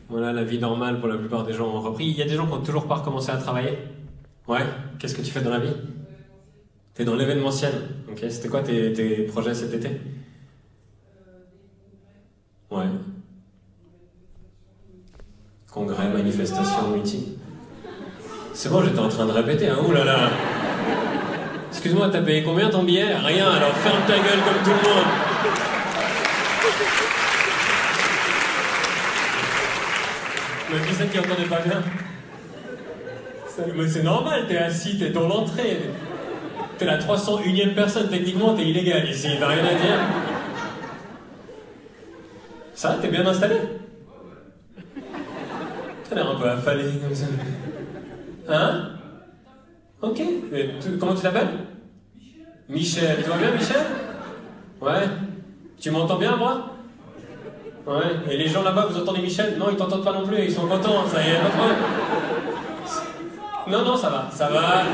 Voilà, la vie normale pour la plupart des gens ont repris. Il y a des gens qui n'ont toujours pas recommencé à travailler? Ouais. Qu'est-ce que tu fais dans la vie? T'es dans l'événementiel. Ok. C'était quoi tes projets cet été? Ouais. Congrès, manifestation, meeting. C'est bon, j'étais en train de répéter, hein. Ouh là là. Excuse-moi, t'as payé combien ton billet? Rien, alors ferme ta gueule comme tout le monde. Mais qui c'est qui entendait pas bien? Mais c'est normal, t'es assis, t'es dans l'entrée. T'es la 301e personne, techniquement t'es illégal ici, t'as rien à dire. Ça va, t'es bien installé? T'as l'air un peu affalé comme ça. Hein? Ok. Et comment tu t'appelles? Michel. Tu vas bien, Michel? Ouais. Tu m'entends bien, moi? Ouais. Et les gens là-bas, vous entendez Michel? Non, ils t'entendent pas non plus, ils sont contents, ça y est, pas de problème. Non, non, ça va, ça va.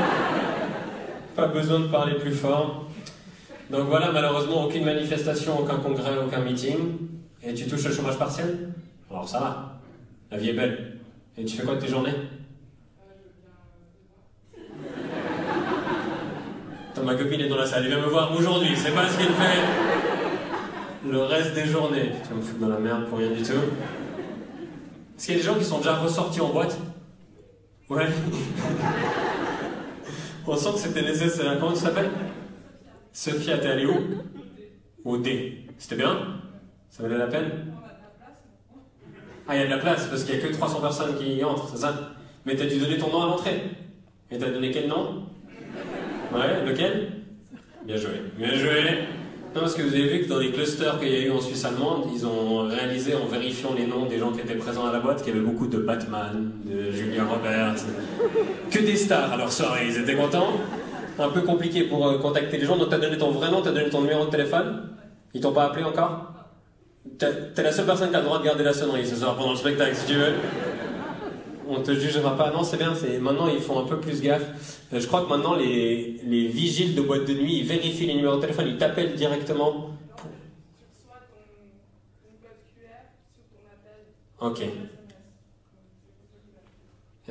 Pas besoin de parler plus fort. Donc voilà, malheureusement, aucune manifestation, aucun congrès, aucun meeting. Et tu touches le chômage partiel? Alors ça va. La vie est belle. Et tu fais quoi de tes journées? Attends, ma copine est dans la salle, elle vient me voir aujourd'hui, c'est pas ce qu'elle fait le reste des journées. Tu vas me foutre dans la merde pour rien du tout. Est-ce qu'il y a des gens qui sont déjà ressortis en boîte? Ouais. On sent que c'était nécessaire. Comment tu t'appelles? Sophia, t'es allée où? Au D. C'était bien? Ça valait la peine? Ah, il y a de la place, parce qu'il n'y a que 300 personnes qui y entrent, c'est ça? Mais t'as dû donner ton nom à l'entrée. Et t'as donné quel nom? Ouais, lequel? Bien joué. Bien joué. Non, parce que vous avez vu que dans les clusters qu'il y a eu en Suisse allemande, ils ont réalisé en vérifiant les noms des gens qui étaient présents à la boîte qu'il y avait beaucoup de Batman, de Julia Roberts, que des stars à leur soirée. Ils étaient contents. Un peu compliqué pour contacter les gens. Donc t'as donné ton vrai nom, t'as donné ton numéro de téléphone. Ils t'ont pas appelé encore? T'es la seule personne qui a le droit de garder la sonnerie ce soir pendant le spectacle, si tu veux. On te jugera pas. Non, c'est bien. Maintenant, ils font un peu plus gaffe. Je crois que maintenant, les vigiles de boîte de nuit, ils vérifient les numéros de téléphone, ils t'appellent directement. Ok. Et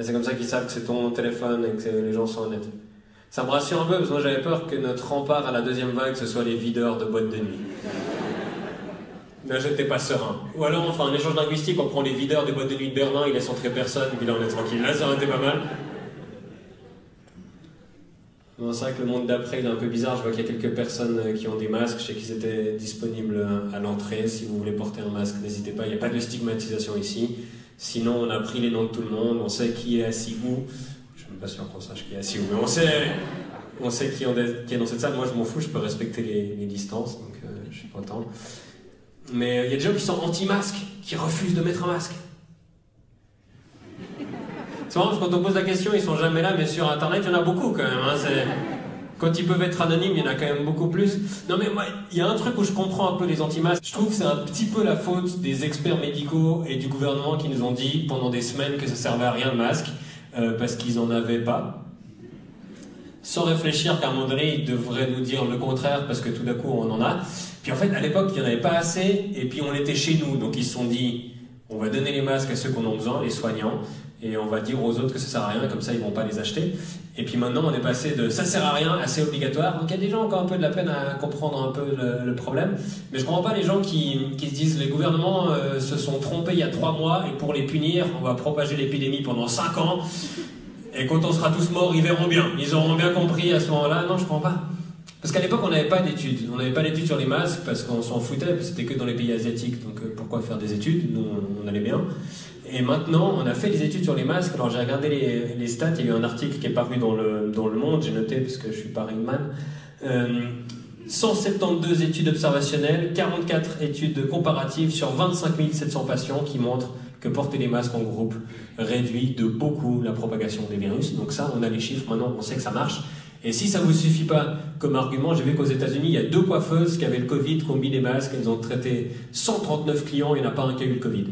c'est comme ça qu'ils savent que c'est ton téléphone et que les gens sont honnêtes. Ça me rassure un peu, parce que moi j'avais peur que notre rempart à la deuxième vague, ce soit les videurs de boîte de nuit. Là, j'étais pas serein. Ou alors, enfin, un échange linguistique, on prend les videurs des boîtes de nuit de Berlin, ils laissent entrer personne, puis là on est tranquille. Là, ça aurait été pas mal. Non, c'est vrai que le monde d'après, il est un peu bizarre. Je vois qu'il y a quelques personnes qui ont des masques. Je sais qu'ils étaient disponibles à l'entrée. Si vous voulez porter un masque, n'hésitez pas. Il n'y a pas de stigmatisation ici. Sinon, on a pris les noms de tout le monde. On sait qui est assis où. Je suis même pas sûr qu'on sache qui est assis où, mais on sait qui est dans cette salle. Moi, je m'en fous. Je peux respecter les distances, donc je suis content. Mais il y a des gens qui sont anti-masques, qui refusent de mettre un masque. C'est marrant parce que quand on pose la question, ils sont jamais là, mais sur internet, il y en a beaucoup quand même. Hein, quand ils peuvent être anonymes, il y en a quand même beaucoup plus. Non mais moi, il y a un truc où je comprends un peu les anti-masques. Je trouve que c'est un petit peu la faute des experts médicaux et du gouvernement qui nous ont dit pendant des semaines que ça servait à rien le masque, parce qu'ils en avaient pas. Sans réfléchir qu'à un moment donné, ils devraient nous dire le contraire, parce que tout d'un coup, on en a. Puis en fait, à l'époque, il n'y en avait pas assez, et puis on était chez nous. Donc ils se sont dit, on va donner les masques à ceux qu'on en a besoin, les soignants, et on va dire aux autres que ça sert à rien, et comme ça, ils vont pas les acheter. Et puis maintenant, on est passé de ça sert à rien à c'est obligatoire. Donc il y a des gens qui ont un peu de la peine à comprendre un peu le problème. Mais je comprends pas les gens qui se disent, les gouvernements se sont trompés il y a 3 mois, et pour les punir, on va propager l'épidémie pendant 5 ans. Et quand on sera tous morts, ils verront bien. Ils auront bien compris à ce moment-là. Non, je comprends pas. Parce qu'à l'époque, on n'avait pas d'études. On n'avait pas d'études sur les masques parce qu'on s'en foutait, parce que c'était que dans les pays asiatiques. Donc pourquoi faire des études? Nous, on allait bien. Et maintenant, on a fait des études sur les masques. Alors j'ai regardé les stats. Il y a eu un article qui est paru dans le Monde. J'ai noté parce que je suis pas Ringman. 172 études observationnelles, 44 études comparatives sur 25 700 patients qui montrent que porter les masques en groupe réduit de beaucoup la propagation des virus. Donc ça, on a les chiffres, maintenant on sait que ça marche. Et si ça ne vous suffit pas comme argument, j'ai vu qu'aux États-Unis, il y a 2 coiffeuses qui avaient le Covid, qui ont mis des masques, elles ont traité 139 clients, il n'y en a pas un qui a eu le Covid.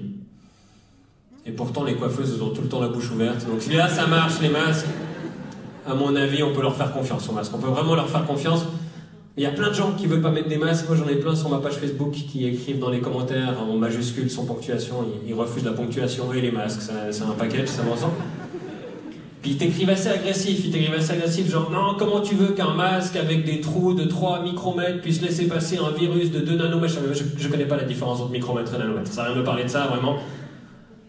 Et pourtant, les coiffeuses, elles ont tout le temps la bouche ouverte. Donc là, ça marche, les masques. À mon avis, on peut leur faire confiance aux masques. On peut vraiment leur faire confiance. Il y a plein de gens qui veulent pas mettre des masques. Moi, j'en ai plein sur ma page Facebook qui écrivent dans les commentaires en majuscules sans ponctuation. Ils refusent la ponctuation et les masques. C'est un package, ça va ensemble. Puis ils t'écrivent assez agressif, genre non, comment tu veux qu'un masque avec des trous de 3 micromètres puisse laisser passer un virus de 2 nanomètres? Je connais pas la différence entre micromètre et nanomètre, ça n'a rien de parler de ça, vraiment.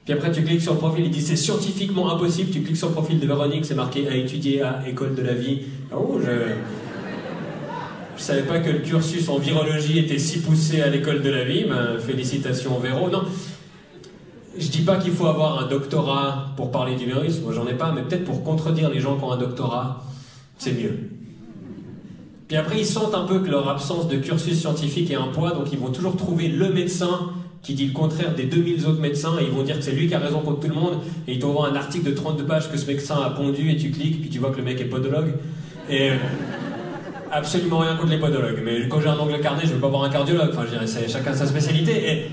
Puis après tu cliques sur le profil, il dit c'est scientifiquement impossible, tu cliques sur le profil de Véronique, c'est marqué à étudier à École de la Vie. Oh, je savais pas que le cursus en virologie était si poussé à l'École de la Vie, ben, félicitations Véro. Non. Je dis pas qu'il faut avoir un doctorat pour parler du virus, moi j'en ai pas, mais peut-être pour contredire les gens qui ont un doctorat, c'est mieux. Puis après ils sentent un peu que leur absence de cursus scientifique est un poids, donc ils vont toujours trouver le médecin qui dit le contraire des 2000 autres médecins, et ils vont dire que c'est lui qui a raison contre tout le monde, et ils t'envoient un article de 32 pages que ce médecin a pondu, et tu cliques, puis tu vois que le mec est podologue. Et absolument rien contre les podologues, mais quand j'ai un ongle carné, je veux pas voir un cardiologue, enfin je dirais, c'est chacun sa spécialité. Et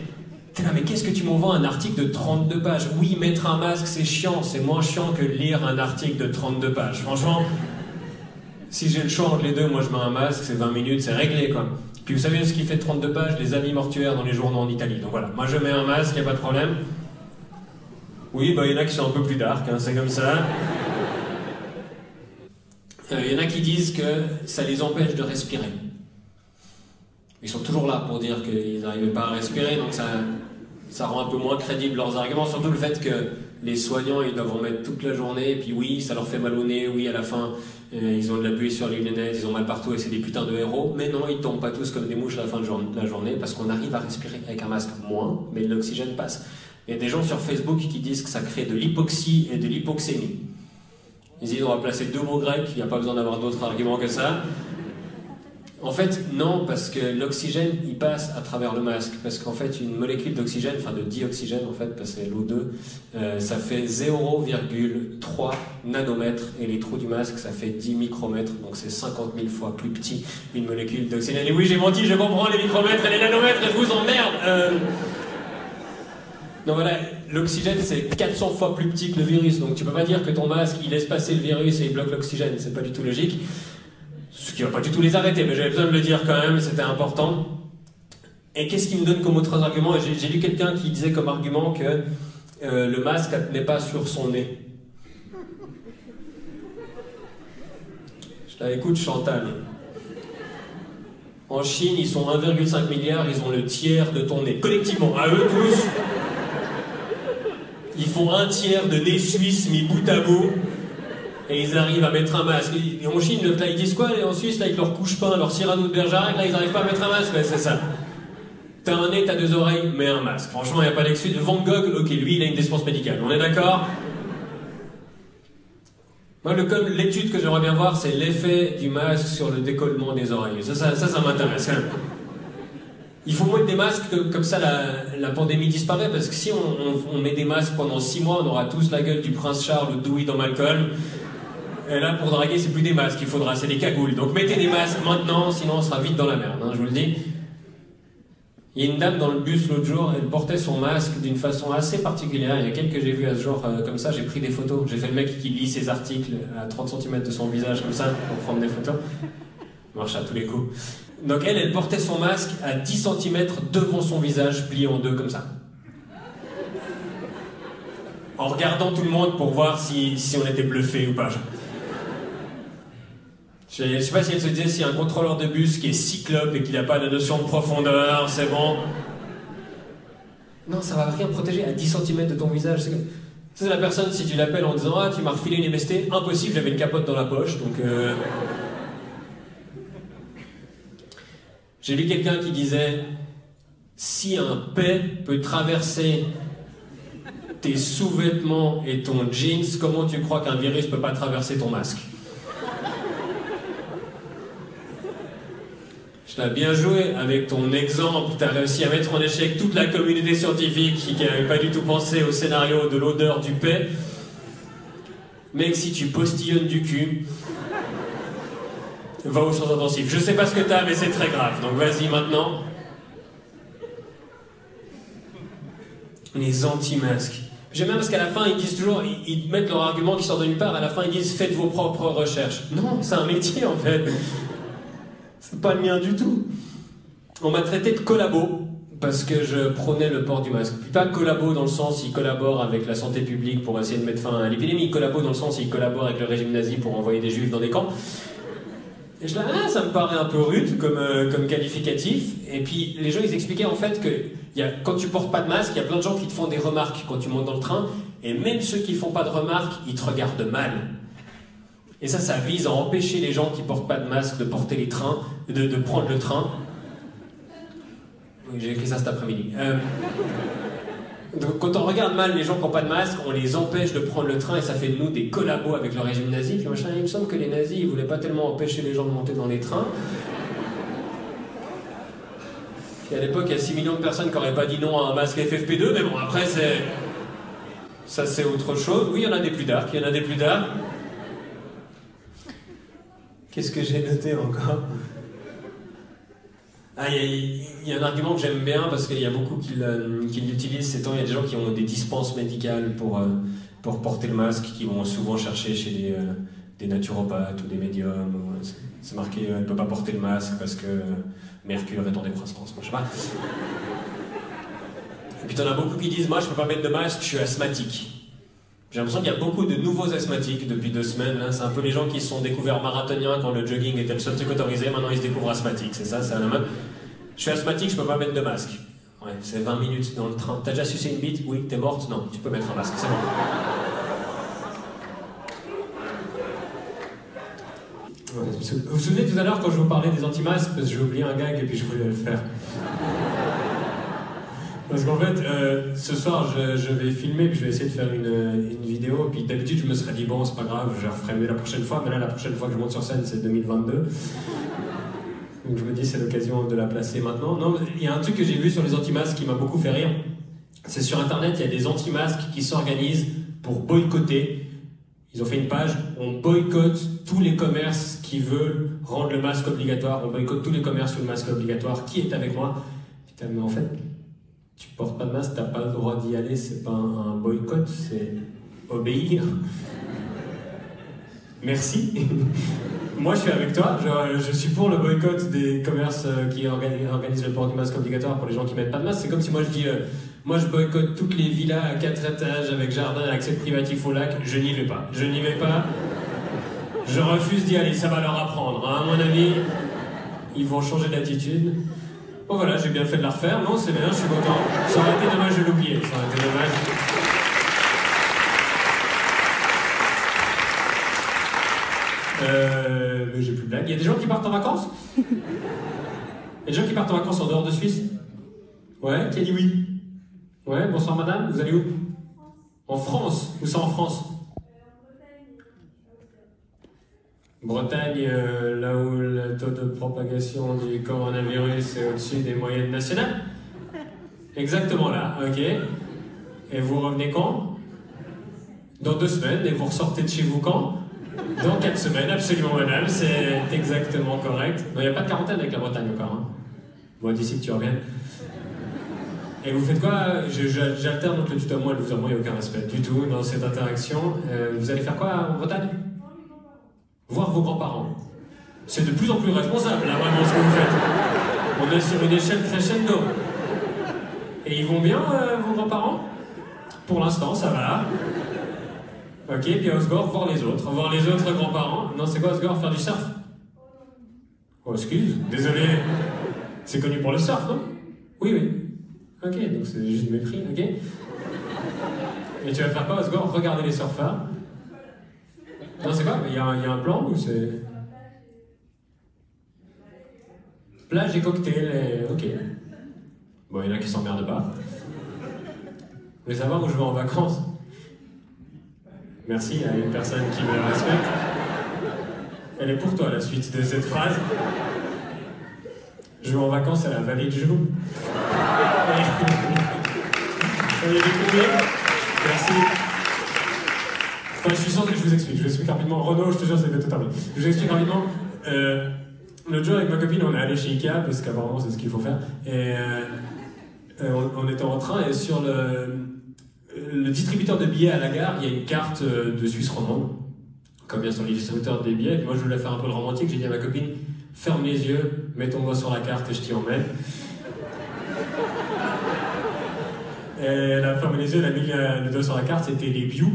t'es là, mais qu'est-ce que tu m'envoies un article de 32 pages? Oui, mettre un masque, c'est chiant, c'est moins chiant que lire un article de 32 pages. Franchement, si j'ai le choix entre les deux, moi je mets un masque, c'est 20 minutes, c'est réglé, quoi. Puis vous savez ce qui fait 32 pages? Les avis mortuaires dans les journaux en Italie. Donc voilà, moi je mets un masque, y a pas de problème. Oui, bah il y en a qui sont un peu plus dark, hein, c'est comme ça. Il y en a qui disent que ça les empêche de respirer. Ils sont toujours là pour dire qu'ils n'arrivaient pas à respirer, donc ça rend un peu moins crédible leurs arguments, surtout le fait que les soignants, ils doivent en mettre toute la journée, et puis oui, ça leur fait mal au nez, oui, à la fin, ils ont de la buée sur les lunettes, ils ont mal partout, et c'est des putains de héros, mais non, ils tombent pas tous comme des mouches à la fin de la journée, parce qu'on arrive à respirer avec un masque moins, mais l'oxygène passe. Il y a des gens sur Facebook qui disent que ça crée de l'hypoxie et de l'hypoxémie. Ils disent on va placer 2 mots grecs, il n'y a pas besoin d'avoir d'autres arguments que ça. En fait, non, parce que l'oxygène, il passe à travers le masque. Parce qu'en fait, une molécule d'oxygène, enfin de dioxygène, en fait, parce que c'est l'O2, ça fait 0,3 nanomètres. Et les trous du masque, ça fait 10 micromètres. Donc c'est 50 000 fois plus petit, une molécule d'oxygène. Et oui, j'ai menti, je comprends les micromètres et les nanomètres, et je vous emmerde. Donc voilà, l'oxygène, c'est 400 fois plus petit que le virus. Donc tu peux pas dire que ton masque, il laisse passer le virus et il bloque l'oxygène. C'est pas du tout logique. Ce qui va pas du tout les arrêter, mais j'avais besoin de le dire quand même, c'était important. Et qu'est-ce qui me donne comme autre argument? J'ai lu quelqu'un qui disait comme argument que le masque n'est pas sur son nez. Je la écoute, Chantal. En Chine, ils sont 1,5 milliard, ils ont le tiers de ton nez. Collectivement, à eux tous, ils font un tiers de nez suisse mis bout à bout. Et ils arrivent à mettre un masque. Et en Chine, là, ils disent quoi en Suisse, là, avec leur couche-pain, leur Cyrano de Bergerac, là, ils n'arrivent pas à mettre un masque, ouais, c'est ça. T'as un nez, t'as 2 oreilles, mets un masque. Franchement, il n'y a pas d'excuse. Van Gogh, ok, lui, il a une dépense médicale. On est d'accord? Moi, l'étude que j'aimerais bien voir, c'est l'effet du masque sur le décollement des oreilles. Ça m'intéresse quand même. Il faut mettre des masques, comme ça la pandémie disparaît, parce que si on met des masques pendant 6 mois, on aura tous la gueule du prince Charles ou de Dewey dans Malcolm. Et là, pour draguer, c'est plus des masques qu'il faudra, c'est des cagoules. Donc mettez des masques maintenant, sinon on sera vite dans la merde, hein, je vous le dis. Il y a une dame dans le bus l'autre jour, elle portait son masque d'une façon assez particulière. Il y a quelques que j'ai vu à ce genre, comme ça, j'ai pris des photos. J'ai fait le mec qui lit ses articles à 30 cm de son visage, comme ça, pour prendre des photos. Ça marche à tous les coups. Donc elle portait son masque à 10 cm devant son visage, plié en 2 comme ça. En regardant tout le monde pour voir si on était bluffé ou pas. Je sais pas si elle se disait si un contrôleur de bus qui est cyclope et qui n'a pas de notion de profondeur, c'est bon. Non, ça va rien protéger à 10 cm de ton visage. C'est la personne, si tu l'appelles en disant ah, tu m'as refilé une MST, impossible, j'avais une capote dans la poche, donc. J'ai lu quelqu'un qui disait si un paix peut traverser tes sous-vêtements et ton jeans, comment tu crois qu'un virus peut pas traverser ton masque? Je t'ai bien joué avec ton exemple, tu as réussi à mettre en échec toute la communauté scientifique qui n'avait pas du tout pensé au scénario de l'odeur du paix. Mec, si tu postillonnes du cul, va aux soins intensifs. Je sais pas ce que t'as, mais c'est très grave. Donc vas-y maintenant. Les anti-masques. J'aime bien parce qu'à la fin, ils disent toujours, ils mettent leur argument qui sort de nulle part, à la fin ils disent faites vos propres recherches. Non, c'est un métier en fait. C'est pas le mien du tout. On m'a traité de collabo parce que je prônais le port du masque. Puis pas collabo dans le sens il collabore avec la santé publique pour essayer de mettre fin à l'épidémie. Collabo dans le sens il collabore avec le régime nazi pour envoyer des juifs dans des camps. Et je disais, ça me paraît un peu rude comme qualificatif. Et puis les gens ils expliquaient en fait que quand tu portes pas de masque, il y a plein de gens qui te font des remarques quand tu montes dans le train. Et même ceux qui font pas de remarques, ils te regardent mal. Et ça vise à empêcher les gens qui portent pas de masque de porter les trains, de prendre le train. Oui, j'ai écrit ça cet après-midi. Donc quand on regarde mal les gens qui n'ont pas de masque, on les empêche de prendre le train et ça fait de nous des collabos avec le régime nazi. Puis machin, il me semble que les nazis, ils voulaient pas tellement empêcher les gens de monter dans les trains. Puis à l'époque, il y a 6 millions de personnes qui n'auraient pas dit non à un masque FFP2, mais bon, après, ça c'est autre chose. Oui, il y en a des plus dark, Qu'est-ce que j'ai noté encore? Il y a un argument que j'aime bien parce qu'il y a beaucoup qui l'utilisent ces temps. Il y a des gens qui ont des dispenses médicales pour porter le masque, qui vont souvent chercher chez des naturopathes ou des médiums. C'est marqué elle ne peut pas porter le masque parce que Mercure est en décroissance. Moi, je sais pas. Et puis t'en as beaucoup qui disent moi je peux pas mettre de masque, je suis asthmatique. J'ai l'impression qu'il y a beaucoup de nouveaux asthmatiques depuis 2 semaines. C'est un peu les gens qui se sont découverts marathoniens quand le jogging était le seul truc autorisé. Maintenant ils se découvrent asthmatiques, c'est ça, c'est à la mode. Je suis asthmatique, je peux pas mettre de masque. Ouais, c'est 20 minutes dans le train. T'as déjà sucé une bite? Oui. T'es morte? Non. Tu peux mettre un masque, c'est bon. Ouais, vous vous souvenez tout à l'heure quand je vous parlais des anti-masques? Parce que j'ai oublié un gag et puis je voulais le faire. Parce qu'en fait, ce soir, je vais filmer, puis je vais essayer de faire une vidéo. Puis d'habitude, je me serais dit, bon, c'est pas grave, je referai mieux la prochaine fois. Mais là, la prochaine fois que je monte sur scène, c'est 2022. Donc je me dis, c'est l'occasion de la placer maintenant. Non, il y a un truc que j'ai vu sur les anti-masques qui m'a beaucoup fait rire. C'est sur Internet, il y a des anti-masques qui s'organisent pour boycotter. Ils ont fait une page, on boycotte tous les commerces qui veulent rendre le masque obligatoire. On boycotte tous les commerces où le masque est obligatoire. Qui est avec moi? Putain, mais en fait... Tu portes pas de masque, t'as pas le droit d'y aller, c'est pas un boycott, c'est obéir. Merci. Moi je suis avec toi, je suis pour le boycott des commerces qui organisent le port du masque obligatoire pour les gens qui mettent pas de masque. C'est comme si moi je dis, moi je boycotte toutes les villas à 4 étages avec jardin et accès privatif au lac, je n'y vais pas. Je n'y vais pas, je refuse d'y aller, ça va leur apprendre. Hein. À mon avis, ils vont changer d'attitude. Bon voilà, j'ai bien fait de la refaire. Non, c'est bien, je suis content. Ça aurait été dommage de l'oublier. Ça aurait été dommage. Mais j'ai plus de blague. Il y a des gens qui partent en vacances? Il y a des gens qui partent en vacances en dehors de Suisse? Ouais, qui a dit oui? Ouais, bonsoir madame, vous allez où? En France? Où ça en France? Bretagne, là où le taux de propagation du coronavirus est au-dessus des moyennes nationales? Exactement là, ok. Et vous revenez quand? Dans 2 semaines, et vous ressortez de chez vous quand? Dans 4 semaines, absolument madame, c'est exactement correct. Non, il n'y a pas de quarantaine avec la Bretagne encore. Hein. Bon, d'ici que tu reviennes. Et vous faites quoi? J'alterne entre le tutoiement et le vouvoiement, il n'y a aucun respect du tout dans cette interaction. Vous allez faire quoi en Bretagne? Voir vos grands-parents. C'est de plus en plus responsable, là, vraiment, ce que vous faites. On est sur une échelle crescendo. Et ils vont bien, vos grands-parents? Pour l'instant, ça va. Ok, puis à Osgore, voir les autres grands-parents. Non, c'est quoi Osgore? Faire du surf? Oh, excuse, désolé. C'est connu pour le surf, non? Oui, oui. Ok, donc c'est juste mépris, ok? Et tu vas faire quoi, Osgore? Regarder les surfeurs. Non, c'est quoi? Il y a un plan ou c'est... Plage et cocktail, et... ok. Bon, il y en a qui s'emmerdent pas. Vous voulez savoir où je vais en vacances? Merci à une personne qui me respecte. Elle est pour toi, la suite de cette phrase. Je vais en vacances à la vallée de Joux. On est découvert. Merci. Enfin, je suis sûr que je vous explique rapidement. Renaud, je te jure, c'est tout terminé. Je vous explique rapidement. L'autre jour, avec ma copine, on est allé chez Ikea, parce qu'apparemment, c'est ce qu'il faut faire. Et on était en train, et sur le distributeur de billets à la gare, il y a une carte de Suisse romande, comme bien sur les distributeurs des billets. Et moi, je voulais faire un peu le romantique. J'ai dit à ma copine, ferme les yeux, mets ton doigt sur la carte et je t'y emmène. Et la femme les yeux, elle a mis le doigt sur la carte, c'était les Biou.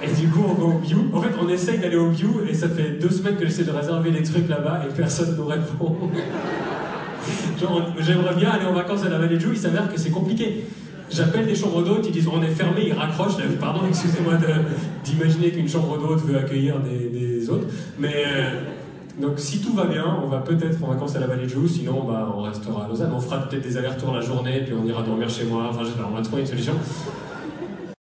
Et du coup, on va au Biou. En fait, on essaye d'aller au Biou et ça fait 2 semaines que j'essaie de réserver des trucs là-bas et personne ne nous répond. Genre, j'aimerais bien aller en vacances à la Vallée de Joux, il s'avère que c'est compliqué. J'appelle des chambres d'hôtes, ils disent on est fermé, ils raccrochent. Pardon, excusez-moi d'imaginer qu'une chambre d'hôte veut accueillir des autres. Mais donc si tout va bien, on va peut-être en vacances à la Vallée de Joux, sinon bah, on restera à Lausanne. On fera peut-être des allers-retours la journée, puis on ira dormir chez moi. Enfin, je sais pas, on va trouver une solution.